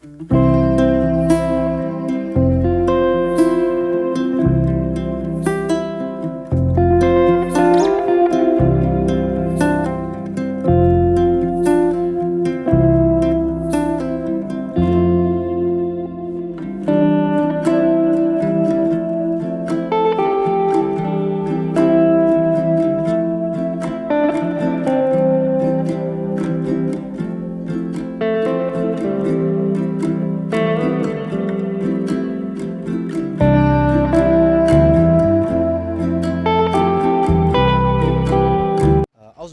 اعوذ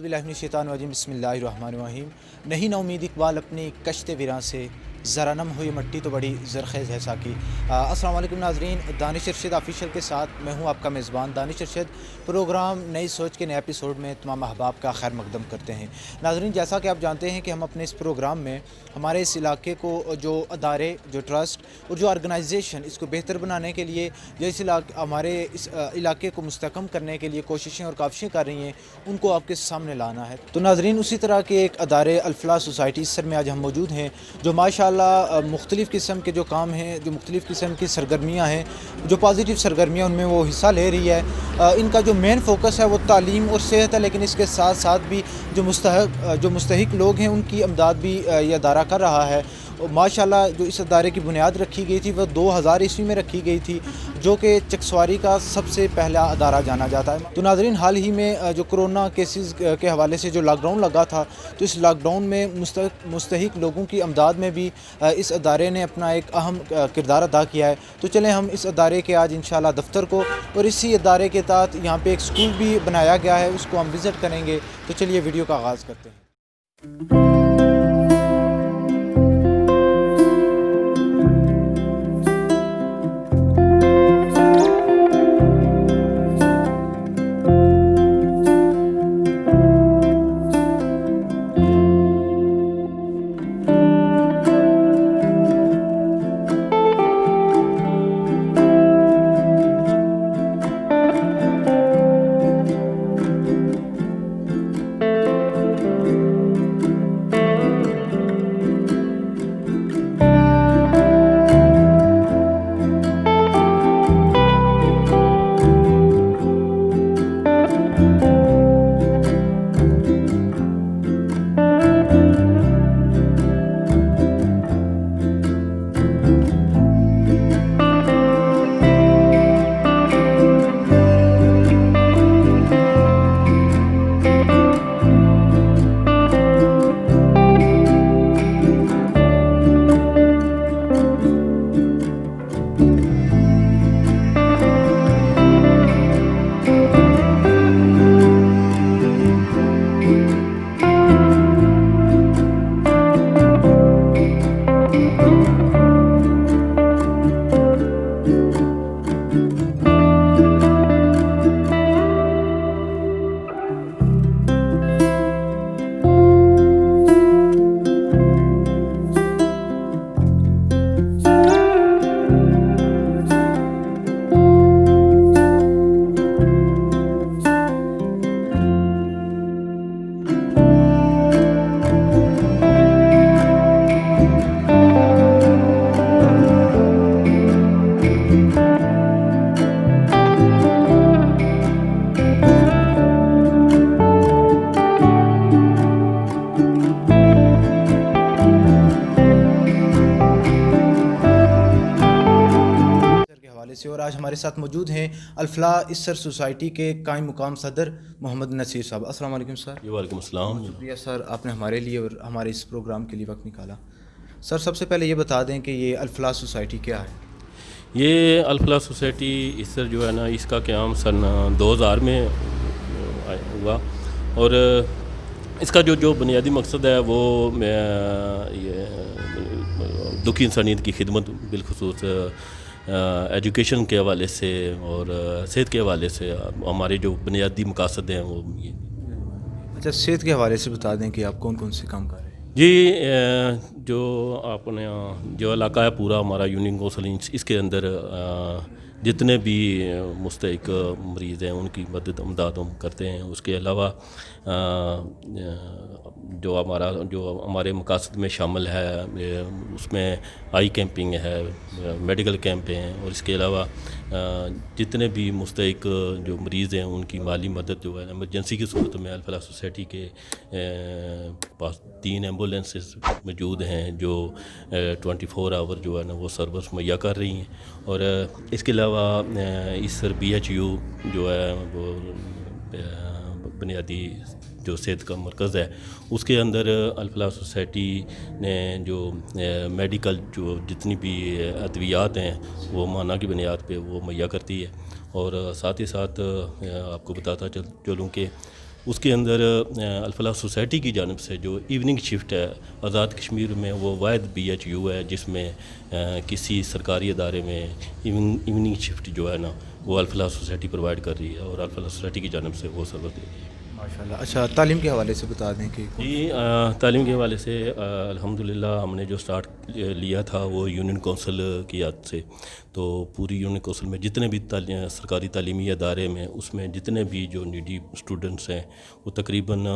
باللہ من الشیطان الرجیم، بسم اللہ الرحمن الرحیم۔ نہیں نا امید اقبال اپنی کشت ویراں سے، ذرا نم ہوئی مٹی تو بڑی زرخیز ہے ساکی۔ السلام علیکم ناظرین، دانش ارشد آفیشیل کے ساتھ میں ہوں آپ کا میزبان دانش ارشد۔ پروگرام نئی سوچ کے نئے ایپیسوڈ میں تمام احباب کا خیر مقدم کرتے ہیں۔ ناظرین، جیسا کہ آپ جانتے ہیں کہ ہم اپنے اس پروگرام میں ہمارے اس علاقے کو جو ادارے، جو ٹرسٹ اور جو آرگنائزیشن اس کو بہتر بنانے کے لیے، جو ہمارے اس علاقے کو مستحکم کرنے کے لیے کوششیں اور کاوشیں کر رہی ہیں، ان کو آپ کے سامنے لانا ہے۔ تو ناظرین، اسی طرح کے ایک ادارے الفلاح سوسائٹی سر میں آج ہم موجود ہیں، جو ماشاءاللہ مختلف قسم کے جو کام ہیں، جو مختلف قسم کی سرگرمیاں ہیں، جو پازیٹیو سرگرمیاں ان میں وہ حصہ لے رہی ہے۔ ان کا جو مین فوکس ہے وہ تعلیم اور صحت ہے، لیکن اس کے ساتھ ساتھ بھی جو مستحق لوگ ہیں ان کی امداد بھی یہ ادارہ کر رہا ہے۔ ماشاءاللہ جو اس ادارے کی بنیاد رکھی گئی تھی وہ 2000 عیسوی میں رکھی گئی تھی، جو کہ چکسواری کا سب سے پہلا ادارہ جانا جاتا ہے۔ تو ناظرین، حال ہی میں جو کرونا کیسز کے حوالے سے جو لاک ڈاؤن لگا تھا، تو اس لاک ڈاؤن میں مستحق لوگوں کی امداد میں بھی اس ادارے نے اپنا ایک اہم کردار ادا کیا ہے۔ تو چلیں ہم اس ادارے کے آج انشاءاللہ دفتر کو، اور اسی ادارے کے تحت یہاں پہ ایک سکول بھی بنایا گیا ہے، اس کو ہم وزٹ کریں گے۔ تو چلیے ویڈیو کا آغاز کرتے ہیں۔ اور آج ہمارے ساتھ موجود ہیں الفلاح اسر سوسائٹی کے قائم مقام صدر محمد نصیر صاحب۔ السلام علیکم سر۔ وعلیکم السلام۔ شکریہ سر، آپ نے ہمارے لیے اور ہمارے اس پروگرام کے لیے وقت نکالا۔ سر سب سے پہلے یہ بتا دیں کہ یہ الفلاح سوسائٹی کیا ہے؟ یہ الفلاح سوسائٹی اسر جو ہے نا، اس کا قیام سن 2000 میں ہوا، اور اس کا جو بنیادی مقصد ہے وہ یہ دکھی انسانیت کی خدمت، بالخصوص ایجوکیشن کے حوالے سے اور صحت کے حوالے سے ہمارے جو بنیادی مقاصد ہیں وہ یہ۔ اچھا، صحت کے حوالے سے بتا دیں کہ آپ کون کون سے کام کر رہے ہیں؟ جی، جو اپنے جو علاقہ ہے پورا ہمارا یونین کونسل اس کے اندر جتنے بھی مستحق مریض ہیں ان کی مدد امداد ہم کرتے ہیں۔ اس کے علاوہ جو ہمارے مقاصد میں شامل ہے اس میں آئی کیمپنگ ہے، میڈیکل کیمپ ہیں، اور اس کے علاوہ جتنے بھی مستحق جو مریض ہیں ان کی مالی مدد جو ہے ایمرجنسی کی صورت میں الفلاح سوسائٹی کے پاس 3 ایمبولینسز موجود ہیں جو 24 آور جو ہے نا وہ سروس مہیا کر رہی ہیں. اور اس کے علاوہ اس BHU جو ہے وہ بنیادی جو صحت کا مرکز ہے اس کے اندر الفلاح سوسائٹی نے جو میڈیکل جو جتنی بھی ادویات ہیں وہ ماہانہ کی بنیاد پہ وہ مہیا کرتی ہے. اور ساتھ ہی ساتھ آپ کو بتاتا چلوں کہ اس کے اندر الفلاح سوسائٹی کی جانب سے جو ایوننگ شفٹ ہے آزاد کشمیر میں وہ واحد BHU ہے جس میں کسی سرکاری ادارے میں ایوننگ شفٹ جو ہے نا وہ الفلاح سوسائٹی پرووائڈ کر رہی ہے اور الفلاح سوسائٹی کی جانب سے وہ سروس دے رہی ہے. ماشاءاللہ. اچھا تعلیم کے حوالے سے بتا دیں کہ جی تعلیم کے حوالے سے الحمدللہ ہم نے جو سٹارٹ لیا تھا وہ یونین کونسل کی یاد سے. تو پوری یونین کونسل میں جتنے بھی سرکاری تعلیمی ادارے میں اس میں جتنے بھی جو نیڈی اسٹوڈنٹس ہیں وہ تقریباً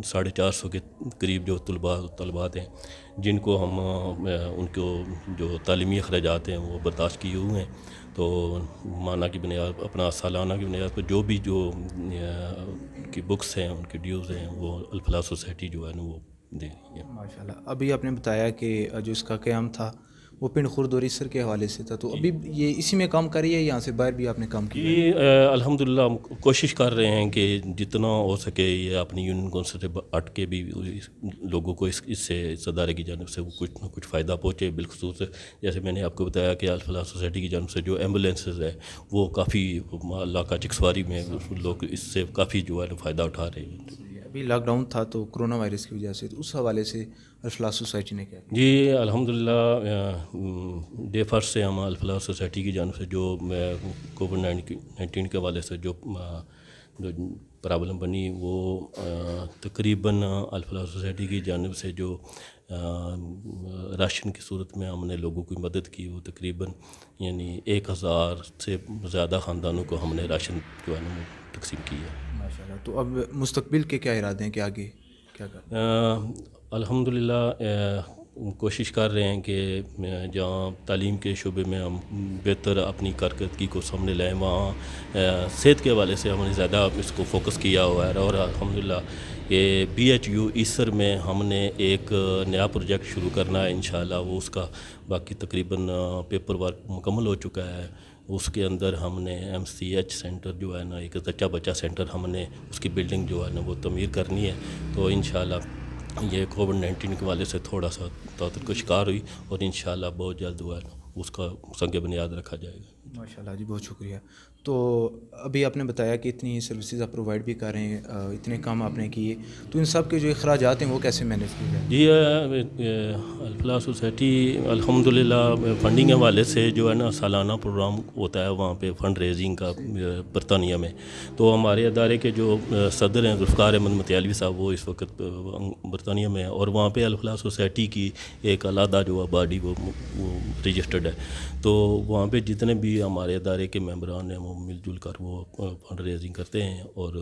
450 کے قریب جو طلبات ہیں جن کو ہم ان کو جو تعلیمی اخراجات ہیں وہ برداشت کیے ہوئے ہیں. تو ماہانہ کی بنیاد اپنا سالانہ کی بنیاد پر جو بھی جو کی بکس ہیں ان کی ڈیوز ہیں وہ الفلاح سوسائٹی جو ہے نا وہ دے رہی ہے. ماشاءاللہ. ابھی آپ نے بتایا کہ جو اس کا قیام تھا وہ پنڈ خرد اور اسر کے حوالے سے تھا، تو ابھی یہ اسی میں کام کر رہی ہے، یہاں سے باہر بھی آپ نے کام کیا؟ جی الحمدللہ ہم کوشش کر رہے ہیں کہ جتنا ہو سکے یہ اپنی یونین کونسل سے ہٹ کے بھی لوگوں کو اس سے اس ادارے کی جانب سے وہ کچھ نہ کچھ فائدہ پہنچے. بالخصوص جیسے میں نے آپ کو بتایا کہ الفلاح سوسائٹی کی جانب سے جو ایمبولینسز ہے وہ کافی علاقہ چکسواری میں لوگ اس سے کافی جو ہے فائدہ اٹھا رہے ہیں. ابھی لاک ڈاؤن تھا تو کرونا وائرس کی وجہ سے، تو اس حوالے سے الفلاح سوسائٹی نے کیا؟ جی الحمدللہ ڈے فرسٹ سے ہم الفلاح سوسائٹی کی جانب سے جو کووڈ-19 کے حوالے سے جو پرابلم بنی وہ تقریباً الفلاح سوسائٹی کی جانب سے جو راشن کی صورت میں ہم نے لوگوں کی مدد کی وہ تقریباً یعنی 1000 سے زیادہ خاندانوں کو ہم نے راشن جو ہے نا تقسیم کی ہے. ماشاءاللہ. تو اب مستقبل کے کیا ارادے ہیں کہ آگے کیا کریں؟ الحمدللہ کوشش کر رہے ہیں کہ جہاں تعلیم کے شعبے میں ہم بہتر اپنی کارکردگی کو سامنے لائیں وہاں صحت کے حوالے سے ہم نے زیادہ اس کو فوکس کیا ہوا ہے. اور الحمدللہ یہ BHU اسر میں ہم نے ایک نیا پروجیکٹ شروع کرنا ہے انشاءاللہ. وہ اس کا باقی تقریباً پیپر ورک مکمل ہو چکا ہے. اس کے اندر ہم نے MCH سینٹر جو ہے نا ایک زچہ بچہ سینٹر ہم نے اس کی بلڈنگ جو ہے نا وہ تعمیر کرنی ہے. تو انشاءاللہ یہ کووڈ-19 کے حوالے سے تھوڑا سا تعطل کا شکار ہوئی اور انشاءاللہ بہت جلد جو ہے اس کا سنگ بنیاد رکھا جائے گا. ماشاءاللہ جی بہت شکریہ. تو ابھی آپ نے بتایا کہ اتنی سروسز آپ پرووائڈ بھی کر رہے ہیں، اتنے کام آپ نے کیے، تو ان سب کے جو اخراجات ہیں وہ کیسے مینیج کیے جائیں؟ جی الفلاح سوسائٹی الحمدللہ فنڈنگ کے حوالے سے جو ہے نا سالانہ پروگرام ہوتا ہے وہاں پہ فنڈ ریزنگ کا برطانیہ میں. تو ہمارے ادارے کے جو صدر ہیں ذوالفقار احمد متیالوی صاحب وہ اس وقت برطانیہ میں ہیں اور وہاں پہ الفلاح سوسائٹی کی ایک علیحدہ جو باڈی وہ رجسٹرڈ ہے. تو وہاں پہ جتنے بھی ہمارے ادارے کے ممبران ہیں وہ مل جل کر وہ فنڈ ریزنگ کرتے ہیں اور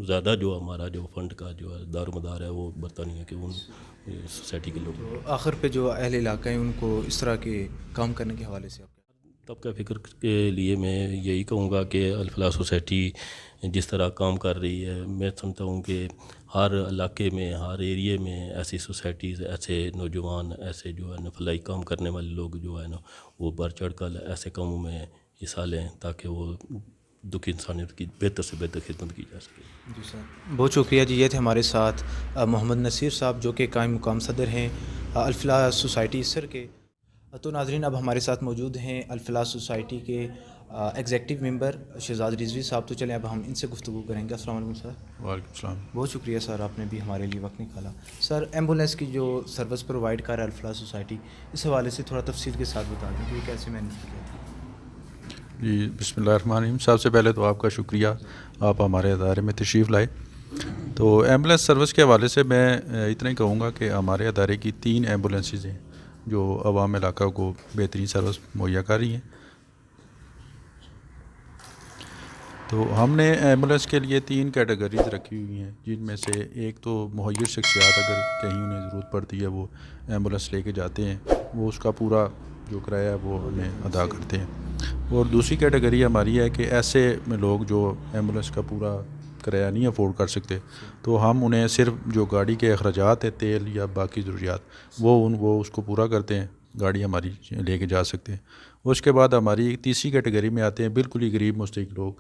زیادہ جو ہمارا جو فنڈ کا جو ہے دار و مدار ہے وہ برطانیہ کے ان سوسائٹی کے لوگ. آخر پہ جو اہل علاقہ ہیں ان کو اس طرح کے کام کرنے کے حوالے سے طبقہ فکر کے لیے میں یہی کہوں گا کہ الفلاح سوسائٹی جس طرح کام کر رہی ہے میں سمجھتا ہوں کہ ہر علاقے میں ہر ایریے میں ایسی سوسائٹیز ایسے نوجوان ایسے جو ہے نا فلاحی کام کرنے والے لوگ جو ہے نا وہ بڑھ چڑھ کر ایسے کاموں میں حصہ لیں تاکہ وہ دکھی انسانیت کی بہتر سے بہتر خدمت کی جا سکے. جی سر بہت شکریہ جی. یہ تھے ہمارے ساتھ محمد نصیر صاحب جو کہ قائم مقام صدر ہیں الفلاح سوسائٹی اسر کے. تو ناظرین اب ہمارے ساتھ موجود ہیں الفلاح سوسائٹی کے ایگزیکٹو ممبر شہزاد رضوی صاحب. تو چلیں اب ہم ان سے گفتگو کریں گے. السلام علیکم سر. وعلیکم السلام. بہت شکریہ سر آپ نے بھی ہمارے لیے وقت نکالا. سر ایمبولینس کی جو سروس پرووائڈ کر رہا ہے الفلاح سوسائٹی اس حوالے سے تھوڑا تفصیل کے ساتھ بتا دیں کہ یہ کیسے مینیج کیا ہے. جی بسم اللہ الرحمن الرحیم. سب سے پہلے تو آپ کا شکریہ آپ ہمارے ادارے میں تشریف لائے. تو ایمبولینس سروس کے حوالے سے میں اتنا ہی کہوں گا کہ ہمارے ادارے کی 3 ایمبولینسز ہیں جو عوام علاقہ کو بہترین سروس مہیا کر رہی ہیں. تو ہم نے ایمبولینس کے لیے 3 کیٹیگریز رکھی ہوئی ہیں، جن میں سے ایک تو مہیر شخصیات اگر کہیں انہیں ضرورت پڑتی ہے وہ ایمبولینس لے کے جاتے ہیں، وہ اس کا پورا جو کرایہ ہے وہ ہمیں ادا کرتے ہیں. اور دوسری کیٹیگری ہماری ہے کہ ایسے لوگ جو ایمبولینس کا پورا کرایہ نہیں افورڈ کر سکتے، تو ہم انہیں صرف جو گاڑی کے اخراجات ہیں، تیل یا باقی ضروریات، وہ اس کو پورا کرتے ہیں، گاڑی ہماری لے کے جا سکتے ہیں. اس کے بعد ہماری تیسری کیٹیگری میں آتے ہیں بالکل ہی غریب مستحق لوگ،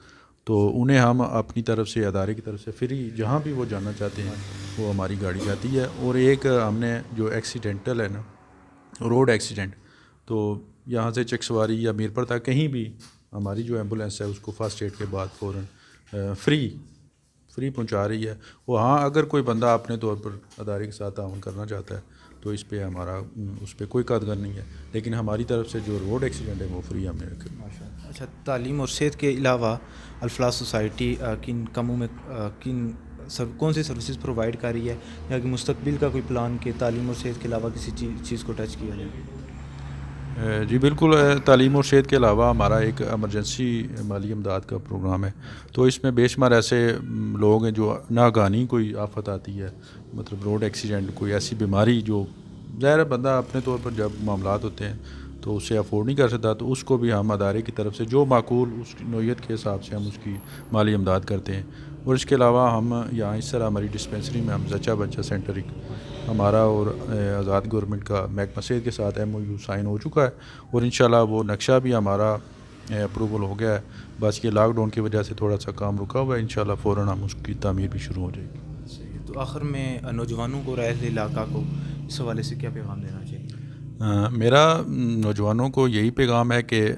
تو انہیں ہم اپنی طرف سے ادارے کی طرف سے فری جہاں بھی وہ جانا چاہتے ہیں وہ ہماری گاڑی جاتی ہے. اور ایک ہم نے جو ایکسیڈنٹل ہے نا، روڈ ایکسیڈنٹ، تو یہاں سے چکسواری یا میرپور تک کہیں بھی ہماری جو ایمبولینس ہے اس کو فرسٹ ایڈ کے بعد فوراً فری پہنچا رہی ہے. وہ ہاں اگر کوئی بندہ اپنے طور پر ادارے کے ساتھ تعاون کرنا چاہتا ہے تو اس پہ اس پہ کوئی قدغن نہیں ہے، لیکن ہماری طرف سے جو روڈ ایکسیڈنٹ ہے وہ فری ہم نے رکھے. اچھا، تعلیم اور صحت کے علاوہ الفلاح سوسائٹی کن کاموں میں کون سی سروسز پرووائڈ کر رہی ہے، یا کہ مستقبل کا کوئی پلان کہ تعلیم اور صحت کے علاوہ کسی چیز کو ٹچ کیا جائے؟ جی بالکل، تعلیم اور صحت کے علاوہ ہمارا ایک ایمرجنسی مالی امداد کا پروگرام ہے. تو اس میں بے شمار ایسے لوگ ہیں جو ناگہانی کوئی آفت آتی ہے، مطلب روڈ ایکسیڈنٹ، کوئی ایسی بیماری جو ظاہر بندہ اپنے طور پر جب معاملات ہوتے ہیں تو اسے افورڈ نہیں کر سکتا، تو اس کو بھی ہم ادارے کی طرف سے جو معقول اس کی نوعیت کے حساب سے ہم اس کی مالی امداد کرتے ہیں. اور اس کے علاوہ ہم یہاں اس طرح ہماری ڈسپینسری میں ہم زچہ بچہ سینٹر ایک ہمارا اور آزاد گورنمنٹ کا محکمہ صحت کے ساتھ MOU سائن ہو چکا ہے، اور انشاءاللہ وہ نقشہ بھی ہمارا اپروول ہو گیا ہے. بس یہ لاک ڈاؤن کی وجہ سے تھوڑا سا کام رکا ہوا ہے، انشاءاللہ فوراً ہم اس کی تعمیر بھی شروع ہو جائے گی. تو آخر میں نوجوانوں کو، رائے علاقہ کو اس حوالے سے کیا پیغام دینا چاہیے؟ میرا نوجوانوں کو یہی پیغام ہے کہ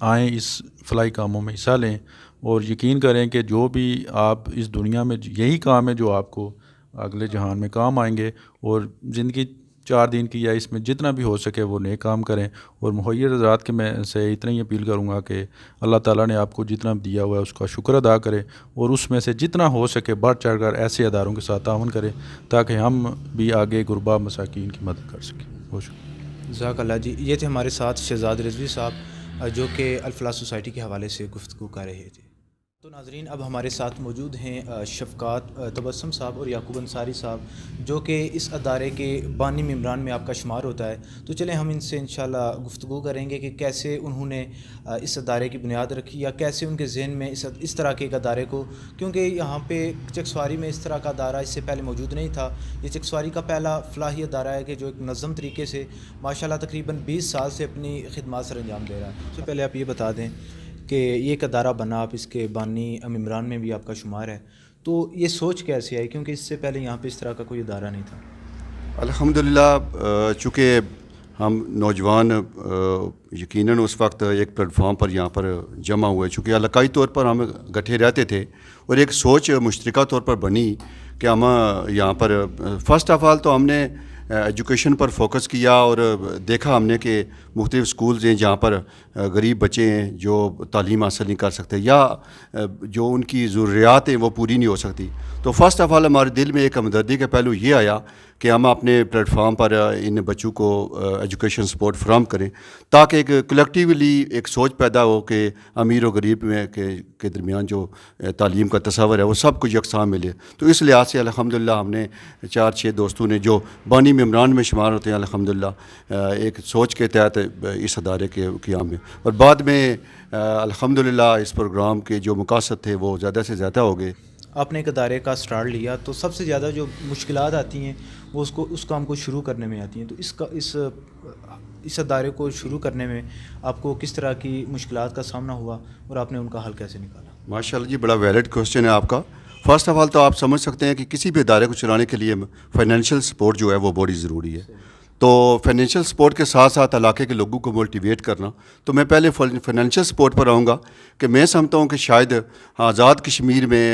آئیں اس فلاحی کاموں میں حصہ لیں، اور یقین کریں کہ جو بھی آپ اس دنیا میں یہی کام ہے جو آپ کو اگلے جہان میں کام آئیں گے. اور زندگی 4 دن کی ہے، اس میں جتنا بھی ہو سکے وہ نیک کام کریں. اور مہیر حضرات کے میں سے اتنا ہی اپیل کروں گا کہ اللہ تعالیٰ نے آپ کو جتنا دیا ہوا ہے اس کا شکر ادا کریں، اور اس میں سے جتنا ہو سکے بڑھ چڑھ کر ایسے اداروں کے ساتھ تعاون کریں تاکہ ہم بھی آگے غربا مساکین کی مدد کر سکیں. بہت شکریہ. جزاک اللہ جی. یہ تھے ہمارے ساتھ شہزاد رضوی صاحب جو کہ الفلاح سوسائٹی کے حوالے سے گفتگو کر رہے تھے. تو ناظرین، اب ہمارے ساتھ موجود ہیں شفقات تبسم صاحب اور یعقوب انصاری صاحب جو کہ اس ادارے کے بانی ممبران میں آپ کا شمار ہوتا ہے. تو چلیں ہم ان سے انشاءاللہ گفتگو کریں گے کہ کیسے انہوں نے اس ادارے کی بنیاد رکھی، یا کیسے ان کے ذہن میں اس طرح کے ایک ادارے کو، کیونکہ یہاں پہ چکسواری میں اس طرح کا ادارہ اس سے پہلے موجود نہیں تھا. یہ چکسواری کا پہلا فلاحی ادارہ ہے کہ جو ایک منظم طریقے سے ماشاءاللہ تقریباً 20 سال سے اپنی خدمات سر انجام دے رہا ہے. سب سے پہلے آپ یہ بتا دیں کہ یہ ایک ادارہ بنا، آپ اس کے بانی ممبران میں بھی آپ کا شمار ہے، تو یہ سوچ کیسے آئی؟ کیونکہ اس سے پہلے یہاں پہ اس طرح کا کوئی ادارہ نہیں تھا. الحمدللہ، چونکہ ہم نوجوان یقیناً اس وقت ایک پلیٹ فارم پر یہاں پر جمع ہوئے، چونکہ علاقائی طور پر ہم گٹھے رہتے تھے، اور ایک سوچ مشترکہ طور پر بنی کہ ہم یہاں پر فرسٹ آف آل تو ہم نے ایجوکیشن پر فوکس کیا، اور دیکھا ہم نے کہ مختلف سکولز ہیں جہاں پر غریب بچے ہیں جو تعلیم حاصل نہیں کر سکتے، یا جو ان کی ضروریات ہیں وہ پوری نہیں ہو سکتی. تو فرسٹ آف آل ہمارے دل میں ایک ہمدردی کا پہلو یہ آیا کہ ہم اپنے پلیٹ فارم پر ان بچوں کو ایجوکیشن سپورٹ فراہم کریں، تاکہ ایک کلیکٹیولی ایک سوچ پیدا ہو کہ امیر و غریب میں کے درمیان جو تعلیم کا تصور ہے وہ سب کو یکساں ملے. تو اس لحاظ سے الحمدللہ ہم نے 4-6 دوستوں نے جو بانی ممبران میں شمار ہوتے ہیں الحمدللہ ایک سوچ کے تحت اس ادارے کے قیام میں، اور بعد میں الحمدللہ اس پروگرام کے جو مقاصد تھے وہ زیادہ سے زیادہ ہو گئے. آپ نے ایک ادارے کا سٹارٹ لیا تو سب سے زیادہ جو مشکلات آتی ہیں وہ اس کام کو شروع کرنے میں آتی ہیں. تو اس ادارے کو شروع کرنے میں آپ کو کس طرح کی مشکلات کا سامنا ہوا اور آپ نے ان کا حل کیسے نکالا؟ ماشاء اللہ جی، بڑا ویلڈ کوسچن ہے آپ کا. فرسٹ آف آل تو آپ سمجھ سکتے ہیں کہ کسی بھی ادارے کو چلانے کے لیے فائنینشیل سپورٹ جو ہے وہ بڑی ضروری ہے. تو فائنینشیل سپورٹ کے ساتھ ساتھ علاقے کے لوگوں کو موٹیویٹ کرنا. تو میں پہلے فائنینشیل سپورٹ پر آؤں گا کہ میں سمجھتا ہوں کہ شاید آزاد کشمیر میں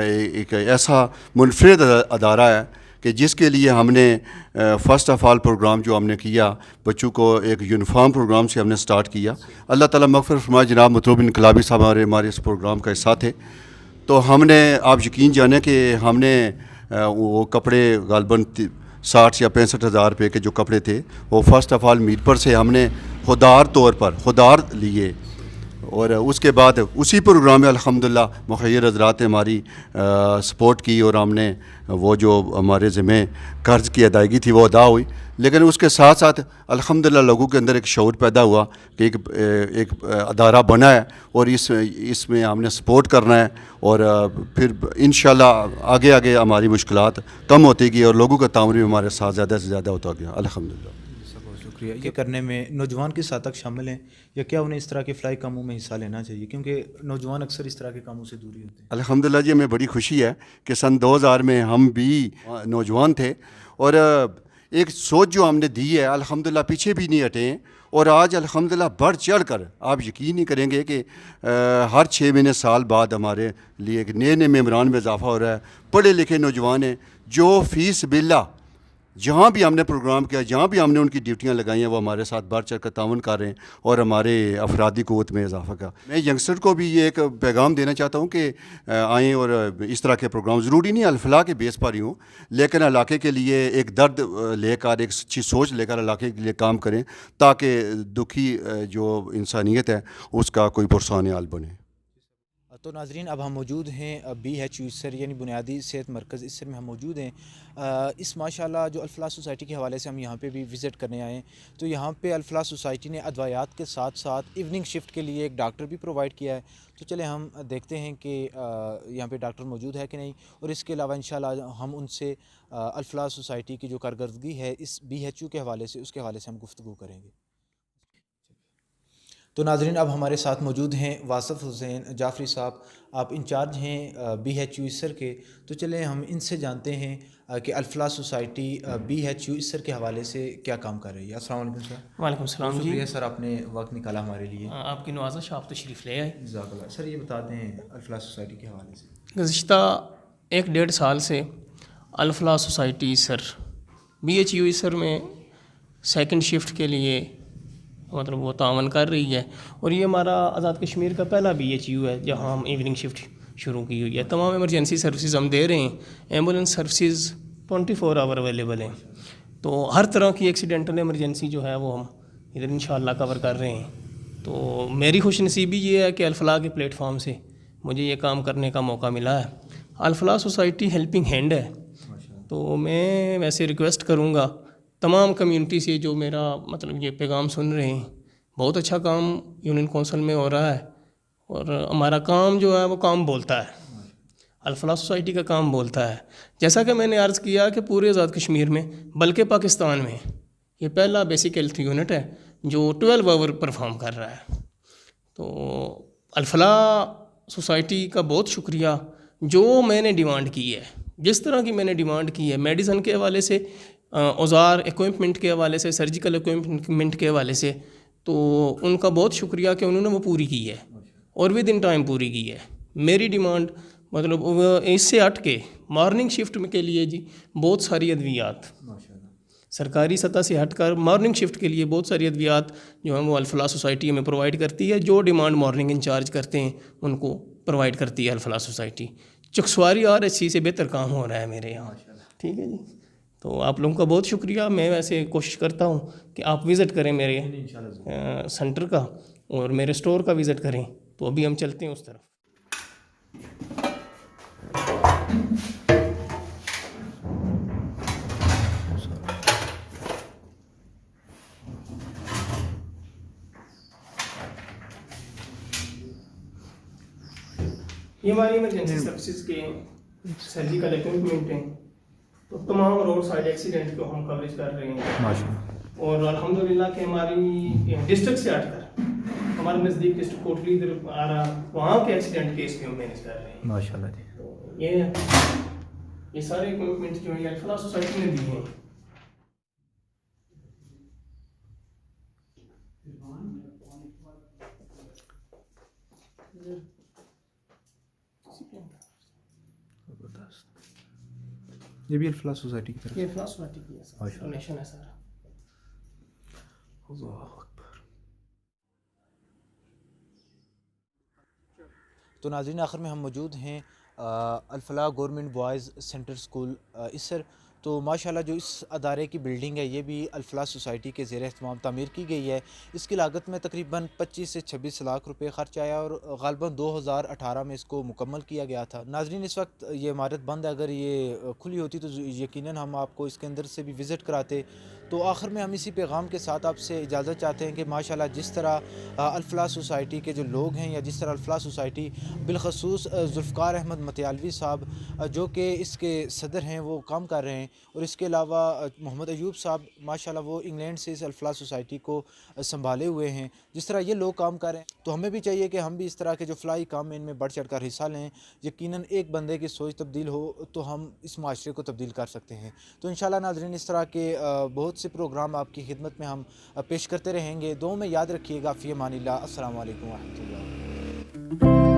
ایک ایسا منفرد ادارہ ہے کہ جس کے لیے ہم نے فرسٹ آف آل پروگرام جو ہم نے کیا، بچوں کو ایک یونیفارم پروگرام سے ہم نے سٹارٹ کیا. اللہ تعالیٰ مغفرت فرمائے، جناب مطلوب انقلابی صاحب ہمارے اس پروگرام کا حصہ تھے. تو ہم نے، آپ یقین جانیں کہ ہم نے وہ کپڑے غالباً 60 یا 65 ہزار روپے کے جو کپڑے تھے وہ فرسٹ آف آل میرپور سے ہم نے خودار طور پر لیے، اور اس کے بعد اسی پروگرام میں الحمدللہ مخیر حضرات نے ہماری سپورٹ کی اور ہم نے وہ جو ہمارے ذمہ قرض کی ادائیگی تھی وہ ادا ہوئی. لیکن اس کے ساتھ ساتھ الحمدللہ لوگوں کے اندر ایک شعور پیدا ہوا کہ ایک ادارہ بنا ہے اور اس میں ہم نے سپورٹ کرنا ہے, اور پھر انشاءاللہ آگے آگے ہماری مشکلات کم ہوتی گئی اور لوگوں کا تعاون بھی ہمارے ساتھ زیادہ سے زیادہ ہوتا گیا الحمدللہ. بہت شکریہ. یہ کرنے میں نوجوان کس حد تک شامل ہیں, یا کیا انہیں اس طرح کے فلاحی کاموں میں حصہ لینا چاہیے, کیونکہ نوجوان اکثر اس طرح کے کاموں سے دوری ہوتے ہیں؟ الحمدللہ جی, ہمیں بڑی خوشی ہے کہ سن 2000 میں ہم بھی نوجوان تھے اور ایک سوچ جو ہم نے دی ہے الحمدللہ پیچھے بھی نہیں ہٹے ہیں, اور آج الحمدللہ بڑھ چڑھ کر آپ یقین نہیں کریں گے کہ ہر 6 مہینے سال بعد ہمارے لیے ایک نئے نئے ممبران میں اضافہ ہو رہا ہے. پڑھے لکھے نوجوان ہیں جو فی سبیل اللہ جہاں بھی ہم نے پروگرام کیا, جہاں بھی ہم نے ان کی ڈیوٹیاں لگائی ہیں, وہ ہمارے ساتھ بڑھ چڑھ کر تعاون کر رہے ہیں اور ہمارے افرادی قوت میں اضافہ کا. میں ینگسٹر کو بھی یہ ایک پیغام دینا چاہتا ہوں کہ آئیں اور اس طرح کے پروگرام, ضروری نہیں الفلاح کے بیس پر ہی ہوں, لیکن علاقے کے لیے ایک درد لے کر, ایک سچی سوچ لے کر علاقے کے لیے کام کریں تاکہ دکھی جو انسانیت ہے اس کا کوئی پرسان حال بنے. تو ناظرین, اب ہم موجود ہیں BHU اسر یعنی بنیادی صحت مرکز اسر میں ہم موجود ہیں. اس ماشاءاللہ جو الفلاح سوسائٹی کے حوالے سے ہم یہاں پہ بھی وزٹ کرنے آئے ہیں, تو یہاں پہ الفلاح سوسائٹی نے ادویات کے ساتھ ساتھ ایوننگ شفٹ کے لیے ایک ڈاکٹر بھی پرووائڈ کیا ہے. تو چلیں ہم دیکھتے ہیں کہ یہاں پہ ڈاکٹر موجود ہے کہ نہیں, اور اس کے علاوہ انشاءاللہ ہم ان سے الفلاح سوسائٹی کی جو کارکردگی ہے اس BHU کے حوالے سے, اس کے حوالے سے ہم گفتگو کریں گے. تو ناظرین, اب ہمارے ساتھ موجود ہیں واصف حسین جعفری صاحب, آپ انچارج ہیں BHU اسر کے. تو چلیں ہم ان سے جانتے ہیں کہ الفلاح سوسائٹی BHU اسر کے حوالے سے کیا کام کر رہی ہے. السلام علیکم سر. وعلیکم السلام جی. شکریہ سر, آپ نے وقت نکالا ہمارے لیے. آپ کی نوازش, آپ تشریف لے آئے. جزاک اللہ. سر یہ بتا دیں الفلاح سوسائٹی کے حوالے سے. گزشتہ 1-1.5 سال سے الفلاح سوسائٹی اسر BHU اسر میں سیکنڈ شفٹ کے لیے مطلب وہ تعاون کر رہی ہے, اور یہ ہمارا آزاد کشمیر کا پہلا BHU ہے جہاں ہم ایوننگ شفٹ شروع کی ہوئی ہے. تمام ایمرجنسی سروسز ہم دے رہے ہیں, ایمبولینس سروسز 24 آور اویلیبل ہیں. تو ہر طرح کی ایکسیڈنٹل ایمرجنسی جو ہے وہ ہم ادھر انشاءاللہ کور کر رہے ہیں. تو میری خوش نصیبی یہ ہے کہ الفلاح کے پلیٹ فارم سے مجھے یہ کام کرنے کا موقع ملا ہے. الفلاح سوسائٹی ہیلپنگ ہینڈ ہے, تو میں ویسے ریکویسٹ کروں گا تمام کمیونٹی سے جو میرا مطلب یہ پیغام سن رہے ہیں. بہت اچھا کام یونین کونسل میں ہو رہا ہے, اور ہمارا کام جو ہے وہ کام بولتا ہے, الفلاح سوسائٹی کا کام بولتا ہے. جیسا کہ میں نے عرض کیا کہ پورے آزاد کشمیر میں بلکہ پاکستان میں یہ پہلا بیسک ہیلتھ یونٹ ہے جو 12 آور پرفارم کر رہا ہے. تو الفلاح سوسائٹی کا بہت شکریہ. جو میں نے ڈیمانڈ کی ہے, جس طرح کی میں نے ڈیمانڈ کی ہے, میڈیسن کے حوالے سے, اوزار اکوپمنٹ کے حوالے سے, سرجیکل اکوپمنٹ کے حوالے سے, تو ان کا بہت شکریہ کہ انہوں نے وہ پوری کی ہے اور ود ان ٹائم پوری کی ہے. میری ڈیمانڈ مطلب اس سے ہٹ کے مارننگ شفٹ کے لیے جی بہت ساری ادویات سرکاری سطح سے ہٹ کر مارننگ شفٹ کے لیے بہت ساری ادویات جو ہیں وہ الفلاح سوسائٹی ہمیں پرووائڈ کرتی ہے. جو ڈیمانڈ مارننگ انچارج کرتے ہیں ان کو پرووائڈ کرتی ہے الفلاح سوسائٹی. چکسواری RHC سے بہتر کام ہو رہا ہے میرے یہاں. ٹھیک ہے جی, تو آپ لوگوں کا بہت شکریہ. میں ویسے کوشش کرتا ہوں کہ آپ وزٹ کریں میرے سینٹر کا اور میرے اسٹور کا وزٹ کریں. تو ابھی ہم چلتے ہیں اس طرف. یہ ہماری ایمرجنسی سروسز کے سرجیکل اکوپمنٹ ہیں. تو تمام روڈ سائڈ ایکسیڈنٹ کو ہم کوریج کر رہے ہیں, اور الحمدللہ کہ ہماری ڈسٹرکٹ سے ہٹ کر ہمارے نزدیک ڈسٹرکٹ کوٹلی ادھر آ رہا, وہاں کے ایکسیڈنٹ کیس بھی ہم مینیج کر رہے ہیں ماشاءاللہ جی. تو یہ سارے اکوپمنٹ جو ہیں الفلاح سوسائٹی نے دی ہیں. یہ بھی الفلاح سوسائٹی کی طرف, یہ الفلاح سوسائٹی کی ڈونیشن ہے سارا. تو ناظرین, آخر میں ہم موجود ہیں الفلاح گورنمنٹ بوائز سینٹر اسکول اسر. تو ماشاءاللہ جو اس ادارے کی بلڈنگ ہے یہ بھی الفلاح سوسائٹی کے زیر اہتمام تعمیر کی گئی ہے. اس کی لاگت میں تقریباً 25 سے 26 لاکھ روپے خرچ آیا اور غالباً 2018 میں اس کو مکمل کیا گیا تھا. ناظرین اس وقت یہ عمارت بند ہے, اگر یہ کھلی ہوتی تو یقیناً ہم آپ کو اس کے اندر سے بھی وزٹ کراتے. تو آخر میں ہم اسی پیغام کے ساتھ آپ سے اجازت چاہتے ہیں کہ ماشاءاللہ جس طرح الفلاح سوسائٹی کے جو لوگ ہیں یا جس طرح الفلاح سوسائٹی بالخصوص ذوالفقار احمد متیالوی صاحب جو کہ اس کے صدر ہیں وہ کام کر رہے ہیں, اور اس کے علاوہ محمد ایوب صاحب ماشاءاللہ وہ انگلینڈ سے اس الفلاح سوسائٹی کو سنبھالے ہوئے ہیں, جس طرح یہ لوگ کام کر رہے ہیں تو ہمیں بھی چاہیے کہ ہم بھی اس طرح کے جو فلاحی کام میں ان میں بڑھ چڑھ کر حصہ لیں. یقیناً ایک بندے کی سوچ تبدیل ہو تو ہم اس معاشرے کو تبدیل کر سکتے ہیں. تو انشاءاللہ ناظرین اس طرح کے بہت سے پروگرام آپ کی خدمت میں ہم پیش کرتے رہیں گے. دعاؤں میں یاد رکھیے گا. فی امان اللہ. السلام علیکم ورحمۃ اللہ.